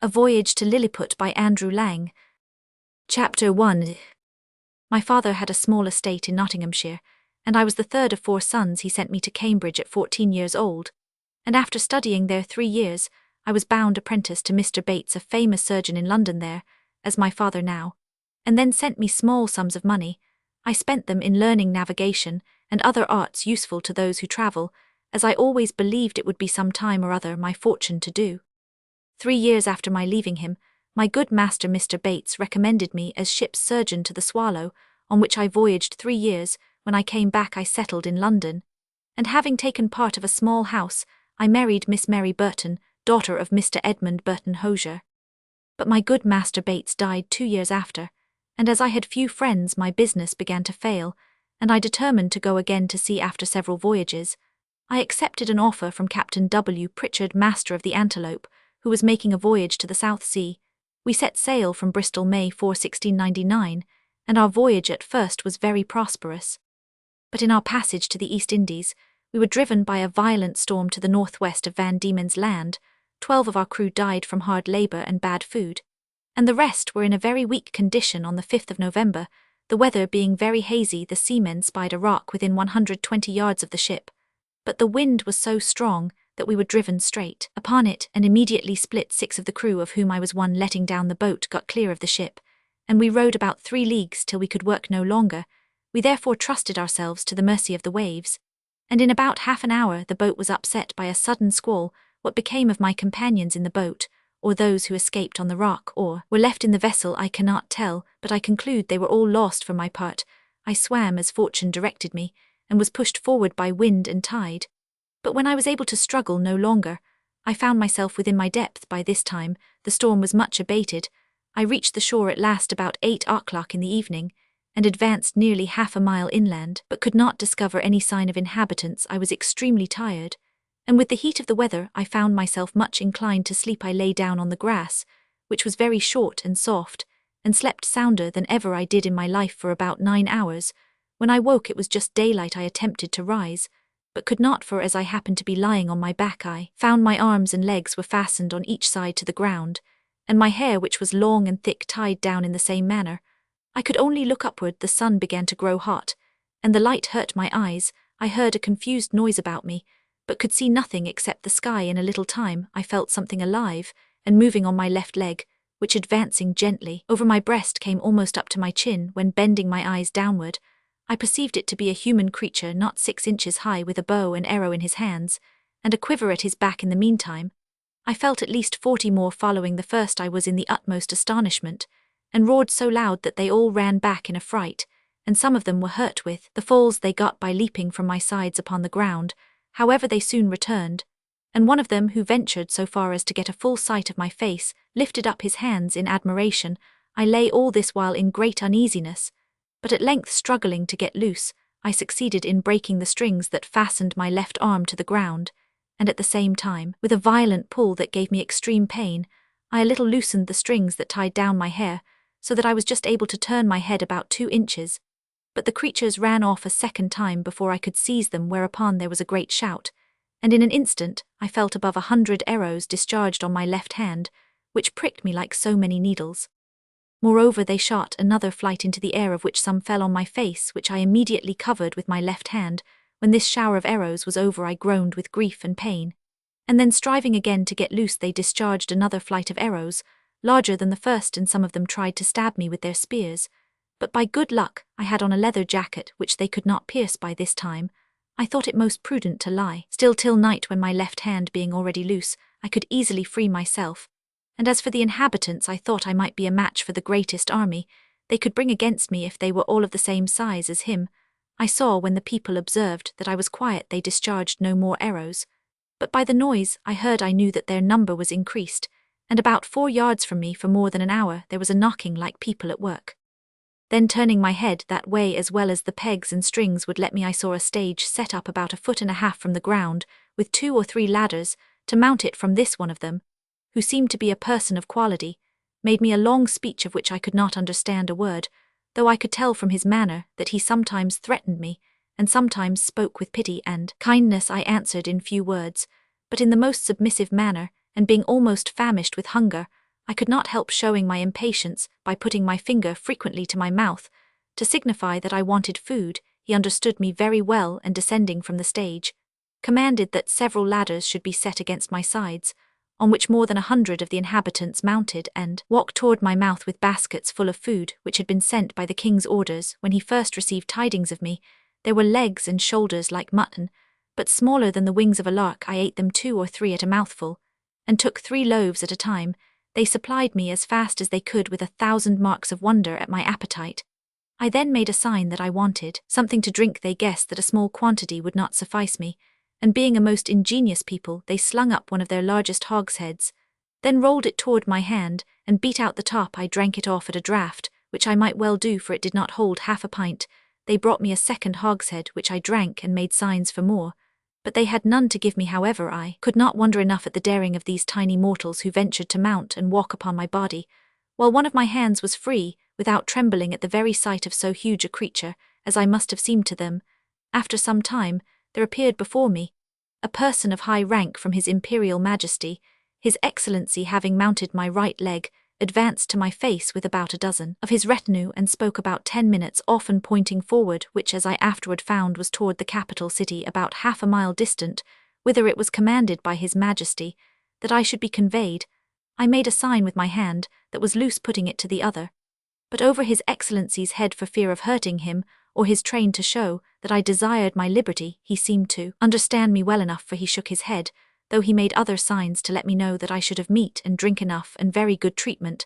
A Voyage to Lilliput by Andrew Lang. Chapter 1. My father had a small estate in Nottinghamshire, and I was the third of 4 sons he sent me to Cambridge at 14 years old, and after studying there 3 years, I was bound apprentice to Mr. Bates, a famous surgeon in London there, as my father now, and then sent me small sums of money. I spent them in learning navigation and other arts useful to those who travel, as I always believed it would be some time or other my fortune to do. 3 years after my leaving him, my good master Mr. Bates recommended me as ship's surgeon to the Swallow, on which I voyaged 3 years. When I came back I settled in London, and having taken part of a small house, I married Miss Mary Burton, daughter of Mr. Edmund Burton Hosier. But my good master Bates died 2 years after, and as I had few friends my business began to fail, and I determined to go again to sea after several voyages. I accepted an offer from Captain W. Pritchard, master of the Antelope, who was making a voyage to the South Sea. We set sail from Bristol May 4, 1699, and our voyage at first was very prosperous. But in our passage to the East Indies, we were driven by a violent storm to the northwest of Van Diemen's Land. 12 of our crew died from hard labour and bad food, and the rest were in a very weak condition on the 5th of November, the weather being very hazy. The seamen spied a rock within 120 yards of the ship, but the wind was so strong that we were driven straight upon it and immediately split. 6 of the crew, of whom I was one, letting down the boat, got clear of the ship, and we rowed about 3 leagues till we could work no longer. We therefore trusted ourselves to the mercy of the waves, and in about half an hour the boat was upset by a sudden squall. What became of my companions in the boat, or those who escaped on the rock or were left in the vessel, I cannot tell, but I conclude they were all lost. For my part, I swam as fortune directed me, and was pushed forward by wind and tide. But when I was able to struggle no longer, I found myself within my depth. By this time, the storm was much abated. I reached the shore at last about 8 o'clock in the evening, and advanced nearly half a mile inland, but could not discover any sign of inhabitants. I was extremely tired, and with the heat of the weather I found myself much inclined to sleep. I lay down on the grass, which was very short and soft, and slept sounder than ever I did in my life for about 9 hours. When I woke it was just daylight. I attempted to rise, but could not, for as I happened to be lying on my back I found my arms and legs were fastened on each side to the ground, and my hair, which was long and thick, tied down in the same manner. I could only look upward. The sun began to grow hot, and the light hurt my eyes. I heard a confused noise about me, but could see nothing except the sky. In a little time I felt something alive and moving on my left leg, which, advancing gently over my breast, came almost up to my chin. When bending my eyes downward, I perceived it to be a human creature not 6 inches high, with a bow and arrow in his hands, and a quiver at his back. In the meantime, I felt at least 40 more following the first. I was in the utmost astonishment, and roared so loud that they all ran back in a fright, and some of them were hurt with the falls they got by leaping from my sides upon the ground. However, they soon returned, and one of them, who ventured so far as to get a full sight of my face, lifted up his hands in admiration. I lay all this while in great uneasiness, but at length, struggling to get loose, I succeeded in breaking the strings that fastened my left arm to the ground, and at the same time, with a violent pull that gave me extreme pain, I a little loosened the strings that tied down my hair, so that I was just able to turn my head about 2 inches. But the creatures ran off a second time before I could seize them, whereupon there was a great shout, and in an instant I felt above 100 arrows discharged on my left hand, which pricked me like so many needles. Moreover, they shot another flight into the air, of which some fell on my face, which I immediately covered with my left hand. When this shower of arrows was over I groaned with grief and pain, and then, striving again to get loose, they discharged another flight of arrows, larger than the first, and some of them tried to stab me with their spears. But by good luck I had on a leather jacket which they could not pierce. By this time I thought it most prudent to lie still till night, when my left hand being already loose, I could easily free myself. And as for the inhabitants, I thought I might be a match for the greatest army they could bring against me, if they were all of the same size as him. I saw, when the people observed that I was quiet, they discharged no more arrows, but by the noise I heard I knew that their number was increased, and about 4 yards from me for more than an hour there was a knocking like people at work. Then, turning my head that way as well as the pegs and strings would let me, I saw a stage set up about 1.5 feet from the ground, with 2 or 3 ladders to mount it from. This one of them, who seemed to be a person of quality, made me a long speech of which I could not understand a word, though I could tell from his manner that he sometimes threatened me, and sometimes spoke with pity and kindness. I answered in few words, but in the most submissive manner, and being almost famished with hunger, I could not help showing my impatience by putting my finger frequently to my mouth, to signify that I wanted food. He understood me very well, and descending from the stage, commanded that several ladders should be set against my sides, on which more than 100 of the inhabitants mounted and walked toward my mouth with baskets full of food which had been sent by the king's orders when he first received tidings of me. There were legs and shoulders like mutton, but smaller than the wings of a lark. I ate them 2 or 3 at a mouthful, and took 3 loaves at a time. They supplied me as fast as they could with 1,000 marks of wonder at my appetite. I then made a sign that I wanted something to drink. They guessed that a small quantity would not suffice me, and being a most ingenious people, they slung up one of their largest hogsheads, then rolled it toward my hand, and beat out the top. I drank it off at a draught, which I might well do, for it did not hold half a pint. They brought me a second hogshead, which I drank and made signs for more, but they had none to give me. However, I could not wonder enough at the daring of these tiny mortals who ventured to mount and walk upon my body, while one of my hands was free, without trembling at the very sight of so huge a creature, as I must have seemed to them. After some time, there appeared before me a person of high rank from His Imperial Majesty. His Excellency, having mounted my right leg, advanced to my face with about a dozen of his retinue and spoke about 10 minutes, often pointing forward, which, as I afterward found, was toward the capital city, about half a mile distant, whither it was commanded by His Majesty that I should be conveyed. I made a sign with my hand that was loose, putting it to the other, but over His Excellency's head, for fear of hurting him or his train, to show that I desired my liberty. He seemed to understand me well enough, for he shook his head, though he made other signs to let me know that I should have meat and drink enough and very good treatment.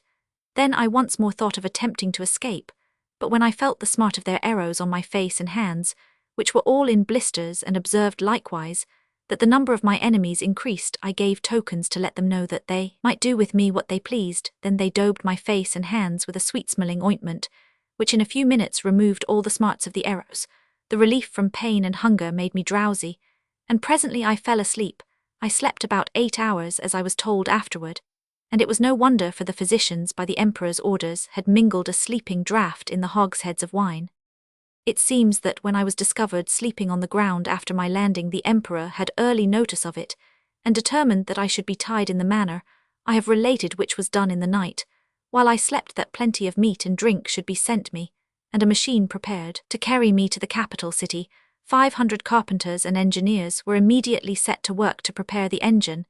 Then I once more thought of attempting to escape, but when I felt the smart of their arrows on my face and hands, which were all in blisters, and observed likewise that the number of my enemies increased, I gave tokens to let them know that they might do with me what they pleased. Then they daubed my face and hands with a sweet-smelling ointment, which in a few minutes removed all the smarts of the arrows. The relief from pain and hunger made me drowsy, and presently I fell asleep. I slept about 8 hours, as I was told afterward, and it was no wonder, for the physicians, by the Emperor's orders, had mingled a sleeping draught in the hogsheads of wine. It seems that when I was discovered sleeping on the ground after my landing, the Emperor had early notice of it, and determined that I should be tied in the manner I have related, which was done in the night, while I slept, that plenty of meat and drink should be sent me, and a machine prepared to carry me to the capital city. 500 carpenters and engineers were immediately set to work to prepare the engine.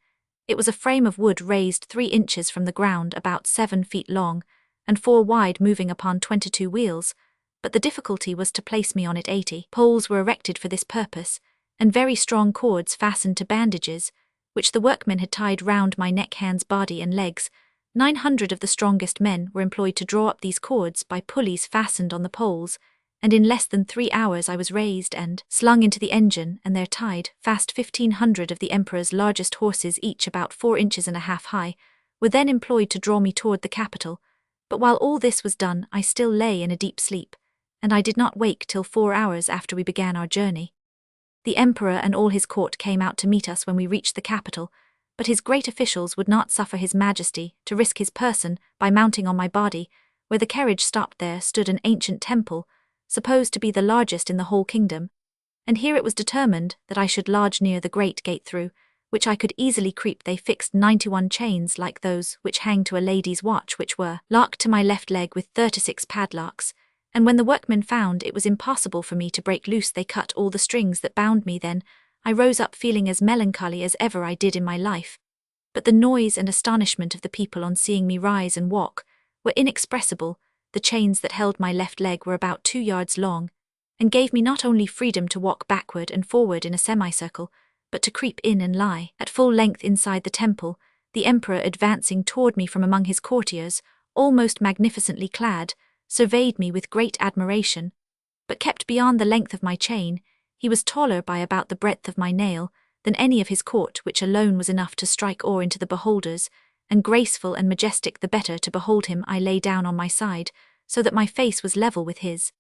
It was a frame of wood raised 3 inches from the ground, about 7 feet long, and 4 wide, moving upon 22 wheels, but the difficulty was to place me on it. 80 poles were erected for this purpose, and very strong cords fastened to bandages, which the workmen had tied round my neck, hands, body, and legs. 900 of the strongest men were employed to draw up these cords by pulleys fastened on the poles, and in less than 3 hours I was raised and slung into the engine, and there tied fast. 1,500 of the Emperor's largest horses, each about 4 inches and a half high, were then employed to draw me toward the capital. But while all this was done, I still lay in a deep sleep, and I did not wake till 4 hours after we began our journey. The Emperor and all his court came out to meet us when we reached the capital, but his great officials would not suffer His Majesty to risk his person by mounting on my body. Where the carriage stopped, there stood an ancient temple, supposed to be the largest in the whole kingdom, and here it was determined that I should lodge near the great gate, through which I could easily creep. They fixed 91 chains like those which hang to a lady's watch, which were locked to my left leg with 36 padlocks, and when the workmen found it was impossible for me to break loose, they cut all the strings that bound me. Then I rose up feeling as melancholy as ever I did in my life, but the noise and astonishment of the people on seeing me rise and walk were inexpressible. The chains that held my left leg were about 2 yards long, and gave me not only freedom to walk backward and forward in a semicircle, but to creep in and lie at full length inside the temple. The Emperor, advancing toward me from among his courtiers, almost magnificently clad, surveyed me with great admiration, but kept beyond the length of my chain. He was taller by about the breadth of my nail than any of his court, which alone was enough to strike awe into the beholders, and graceful and majestic the better to behold him. I lay down on my side, so that my face was level with his,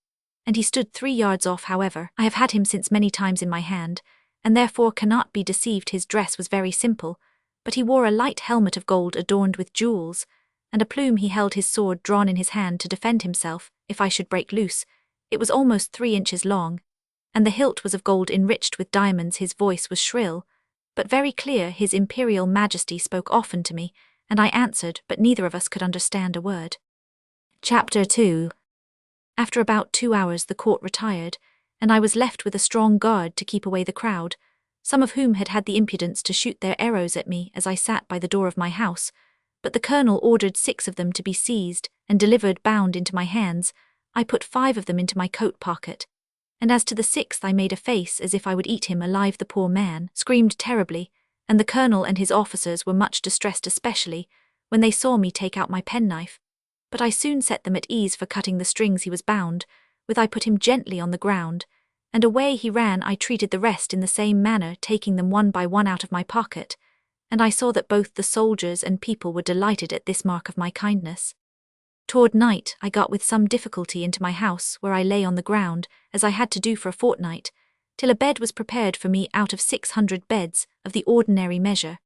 and he stood 3 yards off. However, I have had him since many times in my hand, and therefore cannot be deceived. His dress was very simple, but he wore a light helmet of gold adorned with jewels, and a plume. He held his sword drawn in his hand to defend himself if I should break loose. It was almost 3 inches long, and the hilt was of gold enriched with diamonds. His voice was shrill, but very clear. His Imperial Majesty spoke often to me, and I answered, but neither of us could understand a word. Chapter 2. After about 2 hours the court retired, and I was left with a strong guard to keep away the crowd, some of whom had had the impudence to shoot their arrows at me as I sat by the door of my house, but the colonel ordered 6 of them to be seized and delivered bound into my hands. I put 5 of them into my coat pocket, and as to the 6th I made a face as if I would eat him alive. The poor man screamed terribly, and the colonel and his officers were much distressed, especially when they saw me take out my penknife, but I soon set them at ease for cutting the strings he was bound with. I put him gently on the ground, and away he ran. I treated the rest in the same manner, taking them one by one out of my pocket, and I saw that both the soldiers and people were delighted at this mark of my kindness. Toward night I got with some difficulty into my house, where I lay on the ground, as I had to do for a fortnight, till a bed was prepared for me out of 600 beds of the ordinary measure.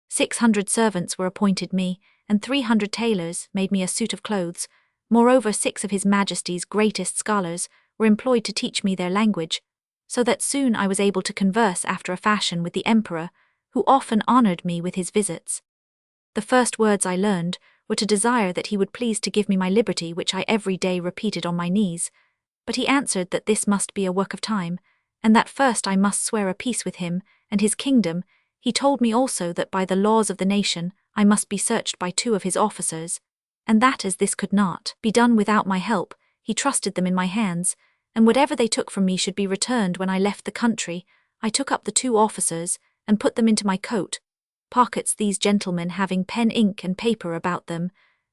600 servants were appointed me, and 300 tailors made me a suit of clothes. Moreover, 6 of His Majesty's greatest scholars were employed to teach me their language, so that soon I was able to converse after a fashion with the emperor, who often honored me with his visits. The first words I learned were to desire that he would please to give me my liberty, which I every day repeated on my knees, but he answered that this must be a work of time, and that first I must swear a peace with him and his kingdom. He told me also that by the laws of the nation I must be searched by 2 of his officers, and that as this could not be done without my help, he trusted them in my hands, and whatever they took from me should be returned when I left the country. I took up the 2 officers and put them into my coat pockets. These gentlemen, having pen, ink, and paper about them,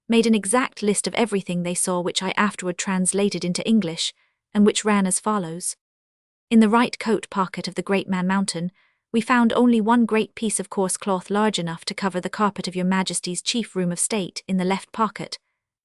made an exact list of everything they saw, which I afterward translated into English, and which ran as follows. In the right coat pocket of the great Man Mountain, we found only one great piece of coarse cloth large enough to cover the carpet of your Majesty's chief room of state. In the left pocket,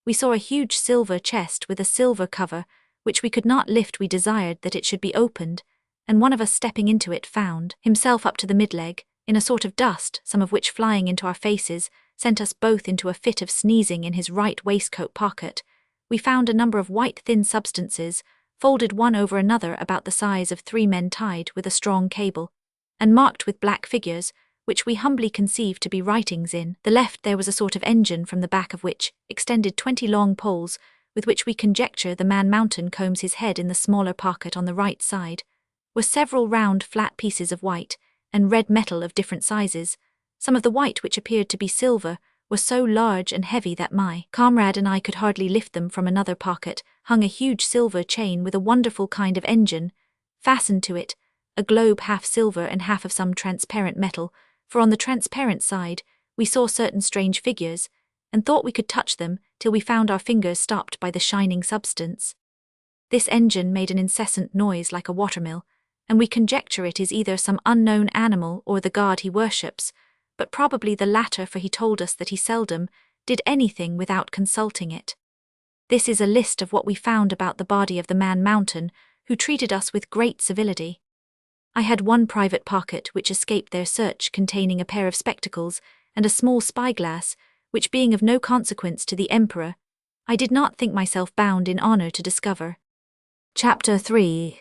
we saw a huge silver chest with a silver cover, which we could not lift. We desired that it should be opened, and one of us stepping into it found himself up to the mid-leg, in a sort of dust, some of which flying into our faces sent us both into a fit of sneezing. In his right waistcoat pocket, we found a number of white thin substances, folded one over another about the size of 3 men, tied with a strong cable, and marked with black figures, which we humbly conceived to be writings. In the left there was a sort of engine, from the back of which extended 20 long poles, with which we conjecture the Man Mountain combs his head. In the smaller pocket on the right side were several round flat pieces of white and red metal of different sizes. Some of the white, which appeared to be silver, were so large and heavy that my comrade and I could hardly lift them. From another pocket hung a huge silver chain with a wonderful kind of engine fastened to it, a globe half silver and half of some transparent metal, for on the transparent side we saw certain strange figures, and thought we could touch them till we found our fingers stopped by the shining substance. This engine made an incessant noise like a watermill, and we conjecture it is either some unknown animal or the god he worships, but probably the latter, for he told us that he seldom did anything without consulting it. This is a list of what we found about the body of the Man Mountain, who treated us with great civility. I had one private pocket which escaped their search, containing a pair of spectacles and a small spyglass, which being of no consequence to the emperor, I did not think myself bound in honor to discover. Chapter 3.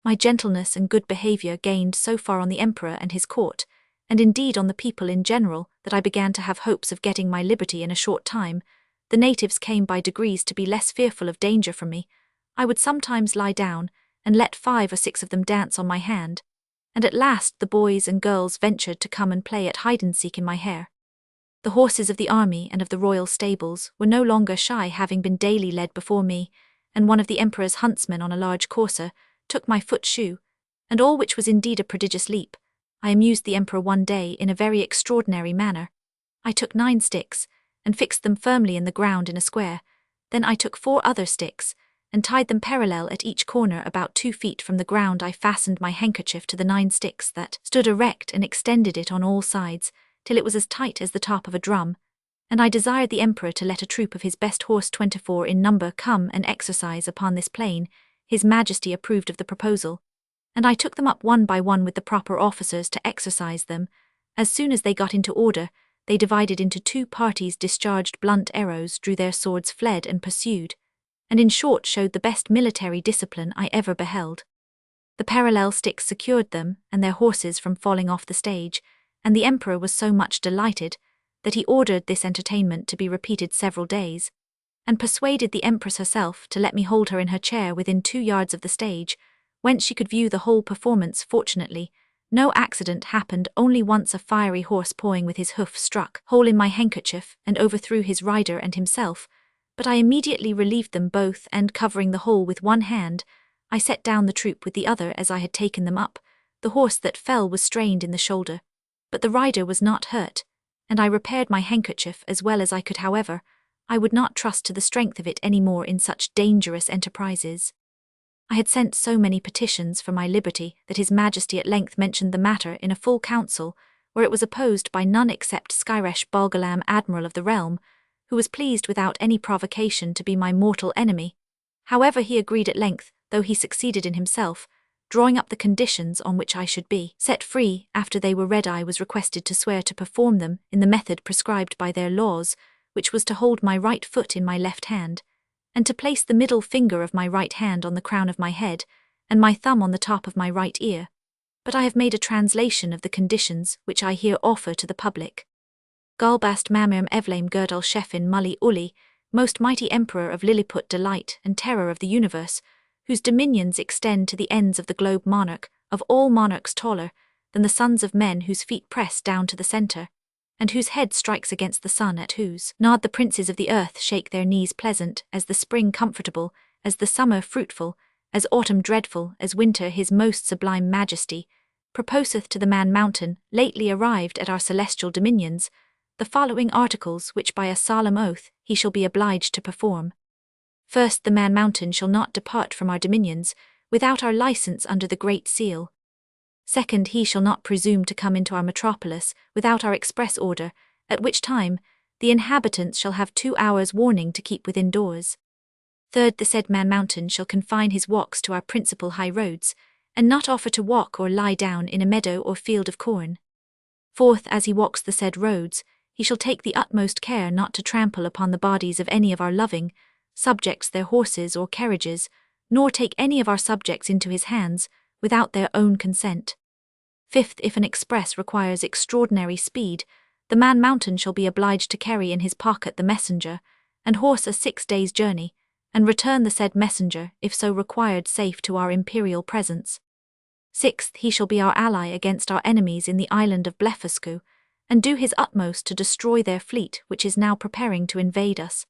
My gentleness and good behavior gained so far on the emperor and his court, and indeed on the people in general, that I began to have hopes of getting my liberty in a short time. The natives came by degrees to be less fearful of danger from me. I would sometimes lie down and let 5 or 6 of them dance on my hand, and at last the boys and girls ventured to come and play at hide-and-seek in my hair. The horses of the army and of the royal stables were no longer shy, having been daily led before me, and one of the emperor's huntsmen on a large courser took my foot-shoe, and all which was indeed a prodigious leap. I amused the emperor one day in a very extraordinary manner. I took 9 sticks, and fixed them firmly in the ground in a square. Then I took 4 other sticks, and tied them parallel at each corner about 2 feet from the ground. I fastened my handkerchief to the 9 sticks that stood erect, and extended it on all sides, till it was as tight as the top of a drum, and I desired the emperor to let a troop of his best horse, 24 in number, come and exercise upon this plain. His Majesty approved of the proposal, and I took them up one by one with the proper officers to exercise them. As soon as they got into order, they divided into 2 parties, discharged blunt arrows, drew their swords, fled, and pursued, and in short showed the best military discipline I ever beheld. The parallel sticks secured them and their horses from falling off the stage, and the emperor was so much delighted that he ordered this entertainment to be repeated several days, and persuaded the Empress herself to let me hold her in her chair within 2 yards of the stage, whence she could view the whole performance. Fortunately, no accident happened. Only once a fiery horse pawing with his hoof struck a hole in my handkerchief and overthrew his rider and himself, but I immediately relieved them both, and covering the hole with one hand, I set down the troop with the other as I had taken them up. The horse that fell was strained in the shoulder, but the rider was not hurt, and I repaired my handkerchief as well as I could. However, I would not trust to the strength of it any more in such dangerous enterprises. I had sent so many petitions for my liberty that His Majesty at length mentioned the matter in a full council, where it was opposed by none except Skyresh Bolgalam, Admiral of the realm, who was pleased without any provocation to be my mortal enemy. However, he agreed at length, though he succeeded in himself, drawing up the conditions on which I should be set free. After they were read, I was requested to swear to perform them in the method prescribed by their laws, which was to hold my right foot in my left hand, and to place the middle finger of my right hand on the crown of my head, and my thumb on the top of my right ear. But I have made a translation of the conditions which I here offer to the public. Gulbast Mamirm Evlaim Girdal Shefin Mully Uli, most mighty Emperor of Lilliput, delight and terror of the universe, whose dominions extend to the ends of the globe, monarch of all monarchs, taller than the sons of men, whose feet press down to the center, and whose head strikes against the sun, at whose nod the princes of the earth shake their knees, pleasant as the spring, comfortable as the summer, fruitful as autumn, dreadful as winter. His most sublime majesty proposeth to the Man Mountain, lately arrived at our celestial dominions, the following articles, which by a solemn oath he shall be obliged to perform. First, the Man Mountain shall not depart from our dominions without our license under the Great Seal. Second, he shall not presume to come into our metropolis without our express order, at which time the inhabitants shall have 2 hours' warning to keep within doors. Third, the said Man Mountain shall confine his walks to our principal high roads, and not offer to walk or lie down in a meadow or field of corn. Fourth, as he walks the said roads, he shall take the utmost care not to trample upon the bodies of any of our loving subjects, their horses or carriages, nor take any of our subjects into his hands without their own consent. Fifth, if an express requires extraordinary speed, the Man Mountain shall be obliged to carry in his pocket the messenger, and horse a 6 days' journey, and return the said messenger, if so required, safe to our imperial presence. Sixth, he shall be our ally against our enemies in the island of Blefuscu, and do his utmost to destroy their fleet, which is now preparing to invade us.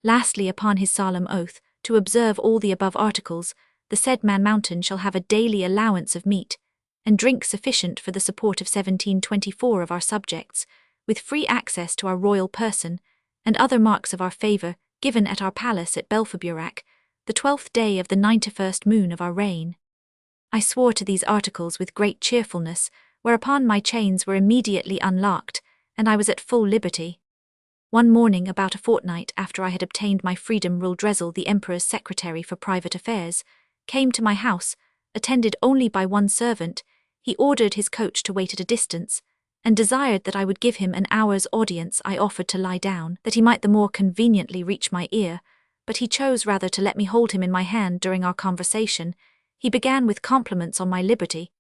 Lastly, upon his solemn oath, to observe all the above articles, the said Man Mountain shall have a daily allowance of meat and drink sufficient for the support of 1724 of our subjects, with free access to our royal person, and other marks of our favour given at our palace at Belfaburac, the 12th day of the 91st moon of our reign. I swore to these articles with great cheerfulness, whereupon my chains were immediately unlocked, and I was at full liberty. One morning, about a fortnight after I had obtained my freedom, Ruldrezel, the Emperor's secretary for private affairs, came to my house, attended only by one servant. He ordered his coach to wait at a distance, and desired that I would give him an hour's audience. I offered to lie down, that he might the more conveniently reach my ear, but he chose rather to let me hold him in my hand during our conversation. He began with compliments on my liberty,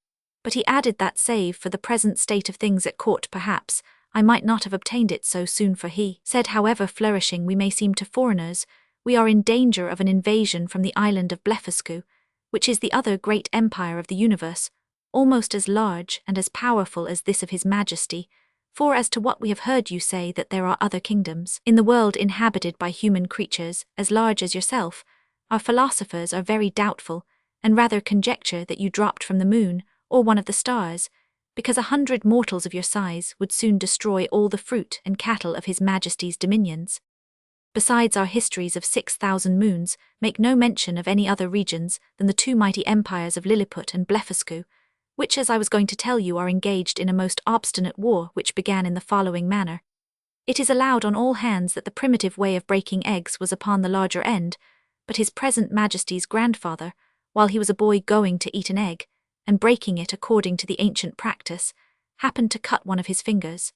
but he added that, save for the present state of things at court, perhaps I might not have obtained it so soon, for he said, however flourishing we may seem to foreigners, we are in danger of an invasion from the island of Blefuscu, which is the other great empire of the universe, almost as large and as powerful as this of His Majesty. For as to what we have heard you say, that there are other kingdoms in the world inhabited by human creatures as large as yourself, our philosophers are very doubtful, and rather conjecture that you dropped from the moon or one of the stars, because 100 mortals of your size would soon destroy all the fruit and cattle of His Majesty's dominions. Besides, our histories of 6,000 moons make no mention of any other regions than the 2 mighty empires of Lilliput and Blefuscu, which, as I was going to tell you, are engaged in a most obstinate war, which began in the following manner. It is allowed on all hands that the primitive way of breaking eggs was upon the larger end, but His present Majesty's grandfather, while he was a boy going to eat an egg, and breaking it according to the ancient practice, happened to cut one of his fingers.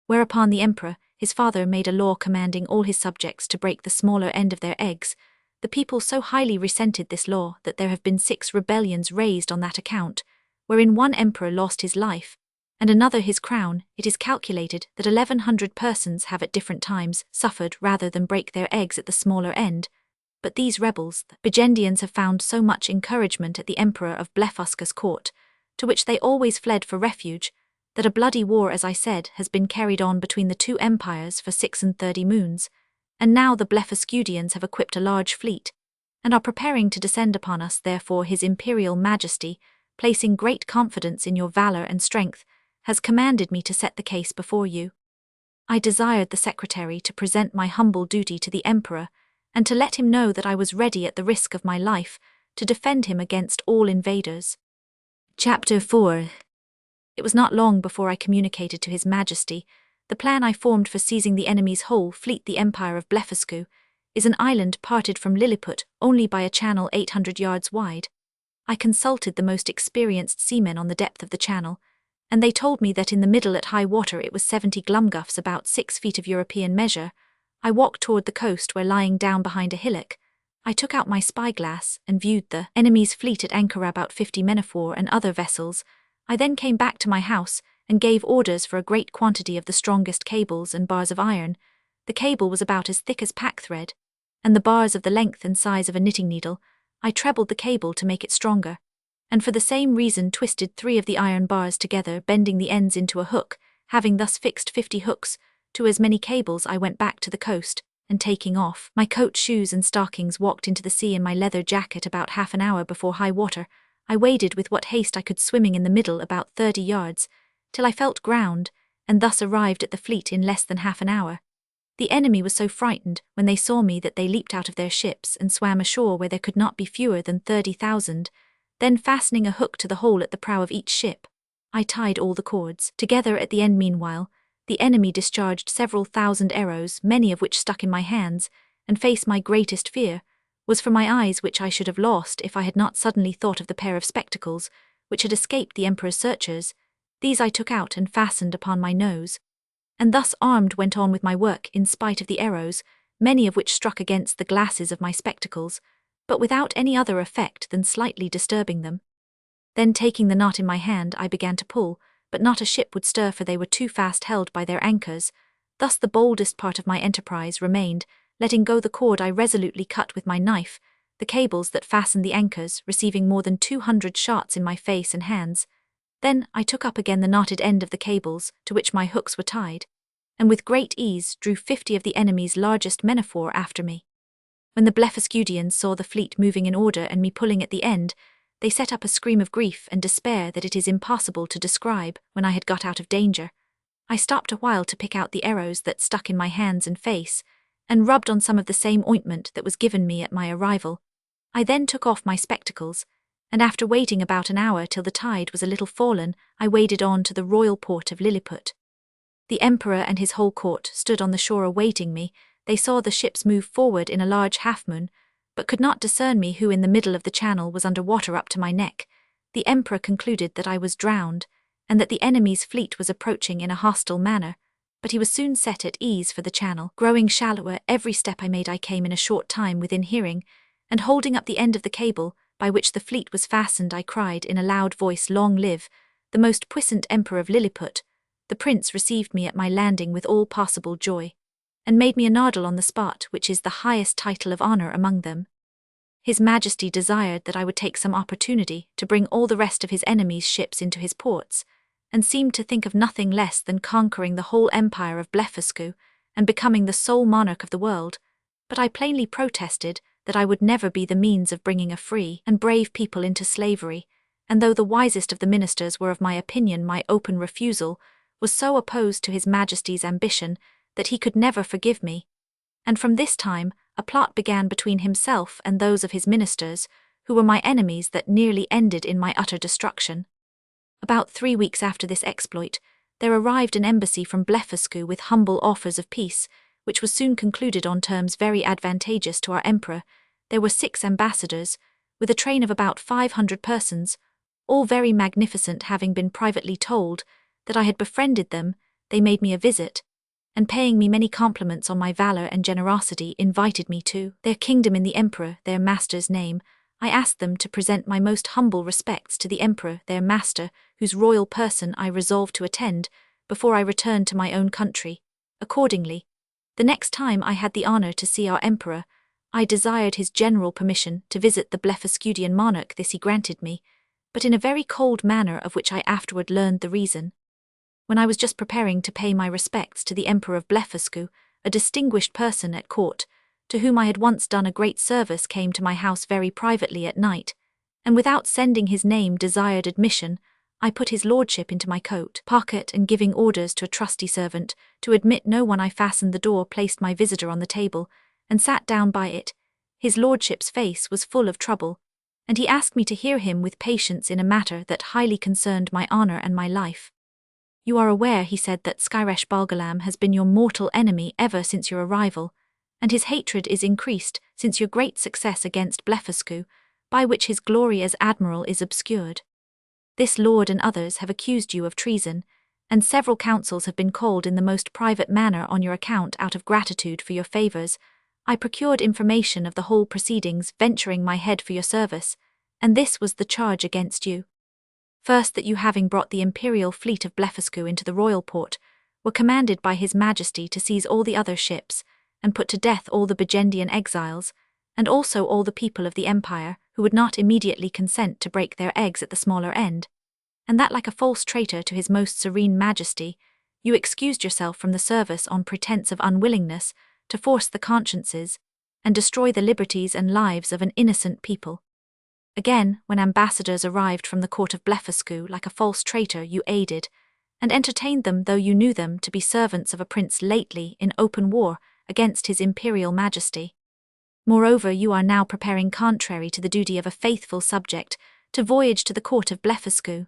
Whereupon the emperor, his father, made a law commanding all his subjects to break the smaller end of their eggs. The people so highly resented this law that there have been 6 rebellions raised on that account, wherein one emperor lost his life, and another his crown. It is calculated that 1,100 persons have at different times suffered rather than break their eggs at the smaller end. But these rebels, the Burgundians, have found so much encouragement at the Emperor of Blefuscu's court, to which they always fled for refuge, that a bloody war, as I said, has been carried on between the two empires for 36 moons, and now the Blefuscudians have equipped a large fleet, and are preparing to descend upon us. Therefore His Imperial Majesty, placing great confidence in your valor and strength, has commanded me to set the case before you. I desired the secretary to present my humble duty to the Emperor, and to let him know that I was ready at the risk of my life to defend him against all invaders. Chapter 4. It was not long before I communicated to His Majesty the plan I formed for seizing the enemy's whole fleet. The Empire of Blefuscu is an island parted from Lilliput only by a channel 800 yards wide. I consulted the most experienced seamen on the depth of the channel, and they told me that in the middle at high water it was 70 glumguffs, about 6 feet of European measure. I walked toward the coast, where, lying down behind a hillock, I took out my spyglass and viewed the enemy's fleet at anchor, about 50 men of war and other vessels. I then came back to my house and gave orders for a great quantity of the strongest cables and bars of iron. The cable was about as thick as packthread, and the bars of the length and size of a knitting needle. I trebled the cable to make it stronger, and for the same reason twisted 3 of the iron bars together, bending the ends into a hook. Having thus fixed 50 hooks to as many cables, I went back to the coast, and taking off my coat, shoes and stockings, walked into the sea in my leather jacket. About half an hour before high water, I waded with what haste I could, swimming in the middle about 30 yards, till I felt ground, and thus arrived at the fleet in less than half an hour. The enemy was so frightened when they saw me that they leaped out of their ships and swam ashore, where there could not be fewer than 30,000. Then, fastening a hook to the hole at the prow of each ship, I tied all the cords together at the end. Meanwhile, the enemy discharged several thousand arrows, many of which stuck in my hands, and my greatest fear was for my eyes, which I should have lost if I had not suddenly thought of the pair of spectacles which had escaped the Emperor's searchers. These I took out and fastened upon my nose, and thus armed went on with my work, in spite of the arrows, many of which struck against the glasses of my spectacles, but without any other effect than slightly disturbing them. Then, taking the knot in my hand, I began to pull, but not a ship would stir, for they were too fast held by their anchors. Thus the boldest part of my enterprise remained. Letting go the cord, I resolutely cut with my knife the cables that fastened the anchors, receiving more than 200 shots in my face and hands. Then I took up again the knotted end of the cables to which my hooks were tied, and with great ease drew 50 of the enemy's largest men of war after me. When the Blefuscudians saw the fleet moving in order and me pulling at the end, they set up a scream of grief and despair that it is impossible to describe. When I had got out of danger, I stopped a while to pick out the arrows that stuck in my hands and face, and rubbed on some of the same ointment that was given me at my arrival. I then took off my spectacles, and after waiting about an hour till the tide was a little fallen, I waded on to the royal port of Lilliput. The Emperor and his whole court stood on the shore awaiting me. They saw the ships move forward in a large half-moon, but could not discern me, who in the middle of the channel was under water up to my neck. The Emperor concluded that I was drowned, and that the enemy's fleet was approaching in a hostile manner, but he was soon set at ease, for the channel growing shallower every step I made, I came in a short time within hearing, and holding up the end of the cable by which the fleet was fastened, I cried in a loud voice, "Long live the most puissant Emperor of Lilliput!" The prince received me at my landing with all possible joy, and made me a nardle on the spot, which is the highest title of honor among them. His Majesty desired that I would take some opportunity to bring all the rest of his enemies' ships into his ports, and seemed to think of nothing less than conquering the whole empire of Blefuscu and becoming the sole monarch of the world. But I plainly protested that I would never be the means of bringing a free and brave people into slavery, and though the wisest of the ministers were of my opinion, my open refusal was so opposed to His Majesty's ambition that he could never forgive me. And from this time a plot began between himself and those of his ministers, who were my enemies, that nearly ended in my utter destruction. About 3 weeks after this exploit, there arrived an embassy from Blefuscu with humble offers of peace, which was soon concluded on terms very advantageous to our Emperor. There were 6 ambassadors, with a train of about 500 persons, all very magnificent. Having been privately told that I had befriended them, they made me a visit, and paying me many compliments on my valor and generosity, invited me to their kingdom in the Emperor, their master's name, I asked them to present my most humble respects to the emperor, their master, whose royal person I resolved to attend before I returned to my own country. Accordingly, the next time I had the honor to see our emperor, I desired his general permission to visit the Blefuscudian monarch. This he granted me, but in a very cold manner, of which I afterward learned the reason. When I was just preparing to pay my respects to the Emperor of Blefuscu, a distinguished person at court, to whom I had once done a great service, came to my house very privately at night, and without sending his name desired admission. I put his lordship into my coat pocket, and giving orders to a trusty servant to admit no one, I fastened the door, placed my visitor on the table, and sat down by it. His lordship's face was full of trouble, and he asked me to hear him with patience in a matter that highly concerned my honor and my life. "You are aware," he said, "that Skyresh Balgalam has been your mortal enemy ever since your arrival, and his hatred is increased since your great success against Blefuscu, by which his glory as admiral is obscured. This lord and others have accused you of treason, and several councils have been called in the most private manner on your account. Out of gratitude for your favors, I procured information of the whole proceedings, venturing my head for your service, and this was the charge against you. First, that you, having brought the imperial fleet of Blefuscu into the royal port, were commanded by His Majesty to seize all the other ships, and put to death all the Burgundian exiles, and also all the people of the empire who would not immediately consent to break their eggs at the smaller end, and that, like a false traitor to His Most Serene Majesty, you excused yourself from the service on pretence of unwillingness to force the consciences and destroy the liberties and lives of an innocent people. Again, when ambassadors arrived from the court of Blefuscu, like a false traitor you aided and entertained them, though you knew them to be servants of a prince lately in open war against His Imperial Majesty. Moreover, you are now preparing, contrary to the duty of a faithful subject, to voyage to the court of Blefuscu.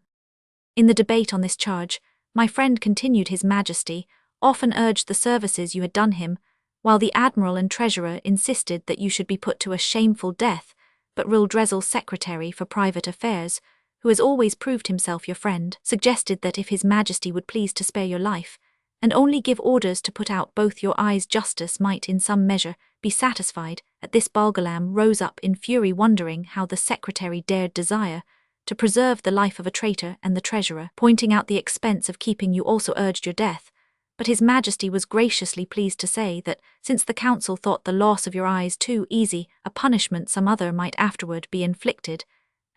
In the debate on this charge, my friend continued, His Majesty often urged the services you had done him, while the admiral and treasurer insisted that you should be put to a shameful death, but Rildrezel's secretary for private affairs, who has always proved himself your friend, suggested that if His Majesty would please to spare your life, and only give orders to put out both your eyes, justice might in some measure be satisfied. At this Balgalam rose up in fury, wondering how the secretary dared desire to preserve the life of a traitor, and the treasurer, pointing out the expense of keeping you, also urged your death. But His Majesty was graciously pleased to say that, since the council thought the loss of your eyes too easy a punishment, some other might afterward be inflicted,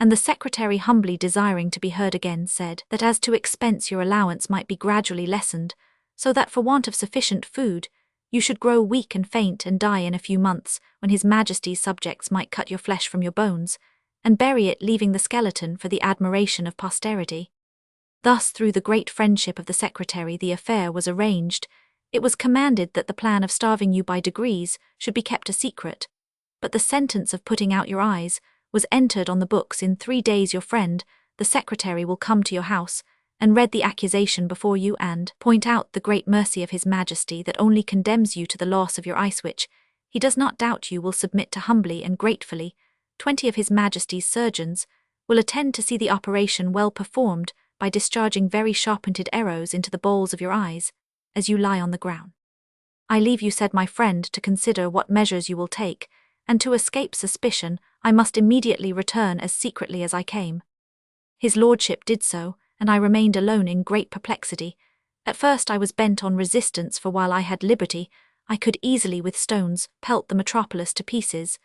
and the secretary, humbly desiring to be heard again, said that as to expense your allowance might be gradually lessened, so that for want of sufficient food you should grow weak and faint and die in a few months, when His Majesty's subjects might cut your flesh from your bones, and bury it, leaving the skeleton for the admiration of posterity. Thus, through the great friendship of the secretary, the affair was arranged. It was commanded that the plan of starving you by degrees should be kept a secret, but the sentence of putting out your eyes was entered on the books. In 3 days your friend, the secretary, will come to your house, and read the accusation before you, and point out the great mercy of His Majesty that only condemns you to the loss of your eyes, which he does not doubt you will submit to humbly and gratefully. 20 of His Majesty's surgeons will attend to see the operation well performed, by discharging very sharp-pointed arrows into the balls of your eyes, as you lie on the ground. I leave you, said my friend, to consider what measures you will take, and to escape suspicion, I must immediately return as secretly as I came. His lordship did so, and I remained alone in great perplexity. At first I was bent on resistance, for while I had liberty, I could easily with stones pelt the metropolis to pieces,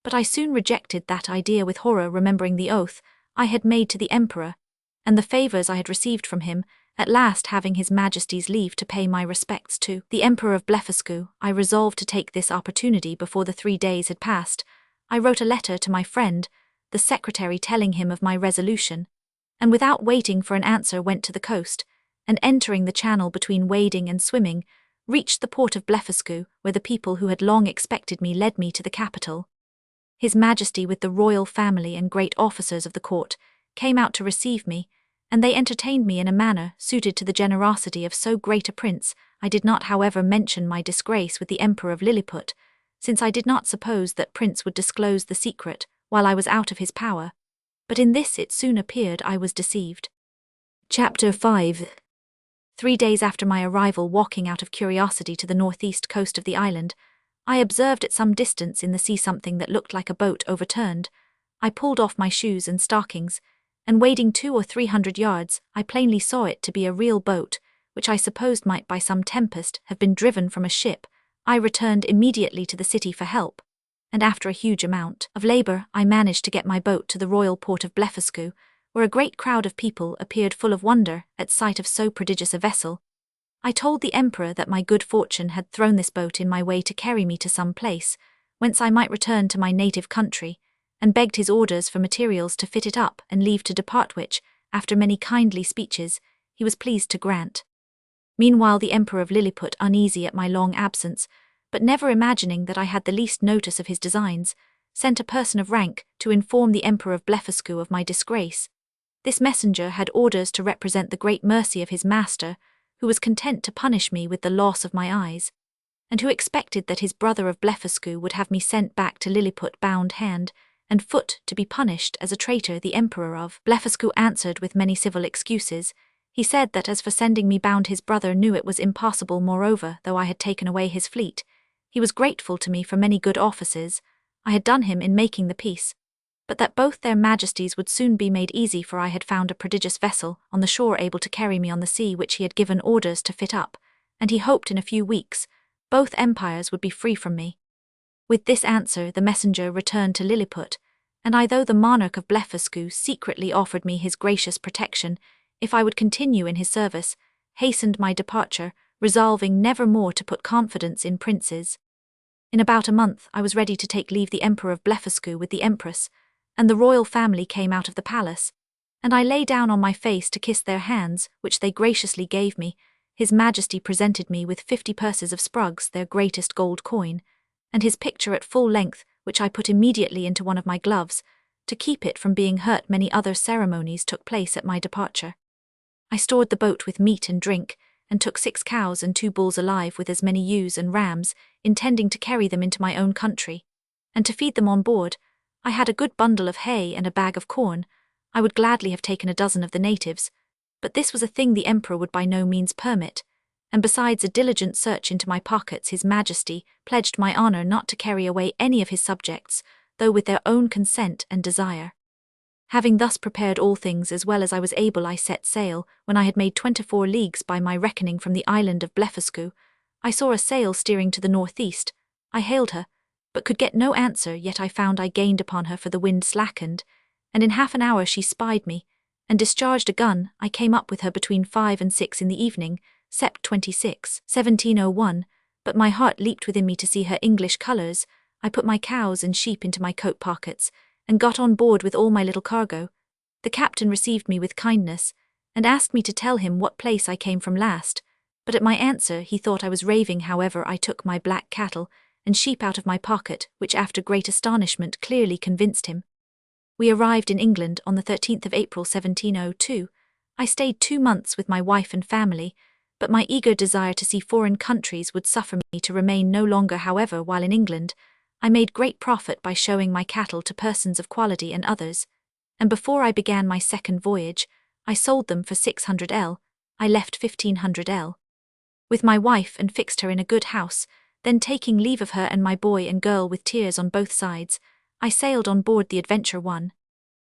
but I soon rejected that idea with horror, remembering the oath I had made to the emperor, and the favours I had received from him. At last, having His Majesty's leave to pay my respects to the Emperor of Blefuscu, I resolved to take this opportunity before the 3 days had passed. I wrote a letter to my friend, the secretary, telling him of my resolution, and without waiting for an answer went to the coast, and entering the channel between wading and swimming, reached the port of Blefuscu, where the people who had long expected me led me to the capital. His Majesty, with the royal family and great officers of the court, came out to receive me, and they entertained me in a manner suited to the generosity of so great a prince. I did not, however, mention my disgrace with the Emperor of Lilliput, since I did not suppose that prince would disclose the secret while I was out of his power, but in this it soon appeared I was deceived. Chapter 5. 3 days after my arrival, walking out of curiosity to the northeast coast of the island, I observed at some distance in the sea something that looked like a boat overturned. I pulled off my shoes and stockings, and wading 200 or 300 yards, I plainly saw it to be a real boat, which I supposed might by some tempest have been driven from a ship. I returned immediately to the city for help, and after a huge amount of labor, I managed to get my boat to the royal port of Blefuscu, where a great crowd of people appeared full of wonder at sight of so prodigious a vessel. I told the emperor that my good fortune had thrown this boat in my way to carry me to some place, whence I might return to my native country, and begged his orders for materials to fit it up and leave to depart, which, after many kindly speeches, he was pleased to grant. Meanwhile the Emperor of Lilliput, uneasy at my long absence, but never imagining that I had the least notice of his designs, sent a person of rank to inform the Emperor of Blefuscu of my disgrace. This messenger had orders to represent the great mercy of his master, who was content to punish me with the loss of my eyes, and who expected that his brother of Blefuscu would have me sent back to Lilliput bound hand and foot to be punished as a traitor. The Emperor of Blefuscu answered with many civil excuses. He said that as for sending me bound, his brother knew it was impossible. Moreover, though I had taken away his fleet, he was grateful to me for many good offices I had done him in making the peace, but that both their majesties would soon be made easy, for I had found a prodigious vessel on the shore able to carry me on the sea, which he had given orders to fit up, and he hoped in a few weeks both empires would be free from me. With this answer the messenger returned to Lilliput, and I, though the monarch of Blefuscu secretly offered me his gracious protection if I would continue in his service, hastened my departure, resolving never more to put confidence in princes. In about a month I was ready to take leave the Emperor of Blefuscu with the Empress, and the royal family came out of the palace, and I lay down on my face to kiss their hands, which they graciously gave me. His Majesty presented me with 50 purses of sprugs, their greatest gold coin, and his picture at full length, which I put immediately into one of my gloves, to keep it from being hurt. Many other ceremonies took place at my departure. I stored the boat with meat and drink, and took 6 cows and 2 bulls alive, with as many ewes and rams, intending to carry them into my own country, and to feed them on board. I had a good bundle of hay and a bag of corn. I would gladly have taken a dozen of the natives, but this was a thing the Emperor would by no means permit, and besides a diligent search into my pockets, his Majesty pledged my honor not to carry away any of his subjects, though with their own consent and desire. Having thus prepared all things as well as I was able, I set sail. When I had made 24 leagues by my reckoning from the island of Blefuscu, I saw a sail steering to the northeast. I hailed her, but could get no answer, yet I found I gained upon her, for the wind slackened, and in half an hour she spied me, and discharged a gun. I came up with her between 5 and 6 in the evening, Sept. 26, 1701, but my heart leaped within me to see her English colours. I put my cows and sheep into my coat pockets, and got on board with all my little cargo. The captain received me with kindness, and asked me to tell him what place I came from last, but at my answer he thought I was raving. However, I took my black cattle and sheep out of my pocket, which after great astonishment clearly convinced him. We arrived in England on the 13th of April 1702. I stayed 2 months with my wife and family, but my eager desire to see foreign countries would suffer me to remain no longer. However, while in England, I made great profit by showing my cattle to persons of quality and others, and before I began my second voyage, I sold them for 600L. I left 1500L with my wife and fixed her in a good house. Then, taking leave of her and my boy and girl with tears on both sides, I sailed on board the Adventure 1.